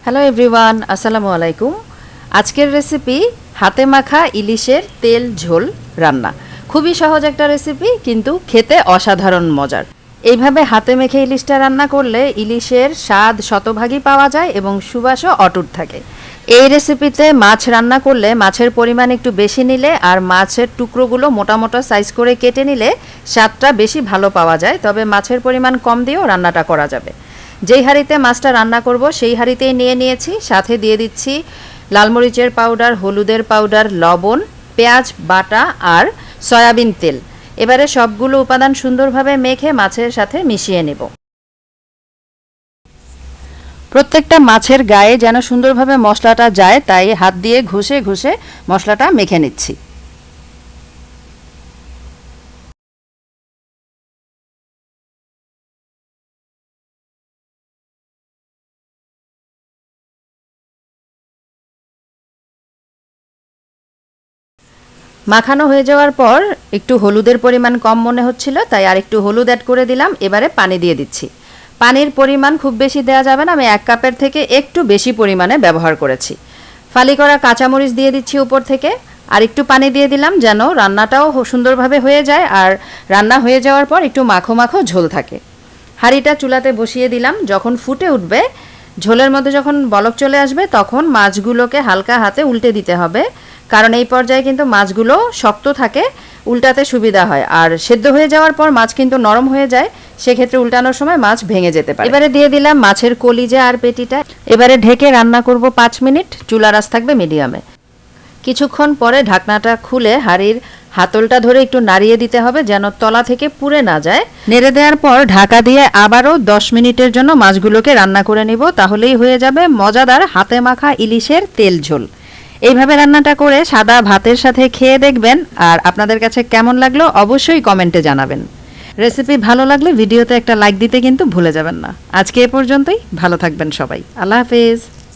Hello everyone, আসসালামু আলাইকুম। আজকের রেসিপি হাতে মাখা ইলিশের তেল ঝোল রান্না। খুবই সহজ একটা রেসিপি, কিন্তু খেতে অসাধারণ মজার। এইভাবে হাতে মেখে ইলিশটা রান্না করলে ইলিশের স্বাদ শতভাগই পাওয়া যায় এবং সুবাসও অটুট থাকে। এই রেসিপিতে মাছ রান্না করলে মাছের পরিমাণ একটু বেশি নিলে আর মাছের টুকরোগুলো মোটা মোটা সাইজ করে কেটে নিলে স্বাদটা বেশি ভালো পাওয়া যায়। তবে মাছের পরিমাণ কম দিয়েও রান্নাটা করা যাবে। যেই হাঁড়িতে মাছটা রান্না করব সেই হাঁড়িতেই নিয়ে নিয়েছি, সাথে দিয়ে দিচ্ছি লাল মরিচের পাউডার, হলুদের পাউডার, লবণ, পেঁয়াজ বাটা আর সয়াবিন তেল। এবারে সবগুলো উপাদান সুন্দরভাবে মেখে মাছের সাথে মিশিয়ে নেব। প্রত্যেকটা মাছের গায়ে যেন সুন্দরভাবে মশলাটা যায়, তাই হাত দিয়ে ঘষে ঘষে মশলাটা মেখে নিচ্ছি। মাখানো হয়ে যাওয়ার পর একটু হলুদের পরিমাণ কম মনে হচ্ছিল, তাই আর একটু হলুদ অ্যাড করে দিলাম। এবারে পানি দিয়ে দিচ্ছি। পানির পরিমাণ খুব বেশি দেওয়া যাবে না, আমি 1 কাপের থেকে একটু বেশি পরিমাণে ব্যবহার করেছি। ফালি করা কাঁচামরিচ দিয়ে দিচ্ছি উপর থেকে, আর একটু পানি দিয়ে দিলাম যেন রান্নাটাও সুন্দরভাবে হয়ে যায় আর রান্না হয়ে যাওয়ার পর একটু মাখো মাখো ঝোল থাকে। হাঁড়িটা চুলাতে বসিয়ে দিলাম। যখন ফুটে উঠবে, ঝোলের মধ্যে যখন বলক চলে আসবে, তখন মাছগুলোকে হালকা হাতে উল্টে দিতে হবে, কারণ এই পর্যায়ে কিন্তু মাছগুলো শক্ত থাকে, উল্টাতে সুবিধা হয়। আর সেদ্ধ হয়ে যাওয়ার পর মাছ কিন্তু নরম হয়ে যায়, সেক্ষেত্রে উল্টানোর সময় মাছ ভেঙে যেতে পারে। এবারে দিয়ে দিলাম মাছের কলিজা আর পেটিটা। এবারে ঢেকে রান্না করব 5 মিনিট, চুলার আঁচ থাকবে মিডিয়ামে। কিছুক্ষণ পরে ঢাকনাটা খুলে হাঁড়ির হাতলটা ধরে একটু নাড়িয়ে দিতে হবে যেন তলা থেকে পুড়ে না যায়। নেড়ে দেওয়ার পর ঢাকা দিয়ে আবারও 10 মিনিটের জন্য মাছগুলোকে রান্না করে নিব, তাহলেই হয়ে যাবে মজাদার হাতে মাখা ইলিশের তেল ঝোল। এইভাবে রান্নাটা করে সাদা ভাতের সাথে খেয়ে দেখবেন, আর আপনাদের কাছে কেমন লাগলো অবশ্যই কমেন্টে জানাবেন। রেসিপি ভালো লাগলে ভিডিওতে একটা লাইক দিতে কিন্তু ভুলে যাবেন না। আজকে এ পর্যন্তই, ভালো থাকবেন সবাই। আল্লাহ হাফেজ।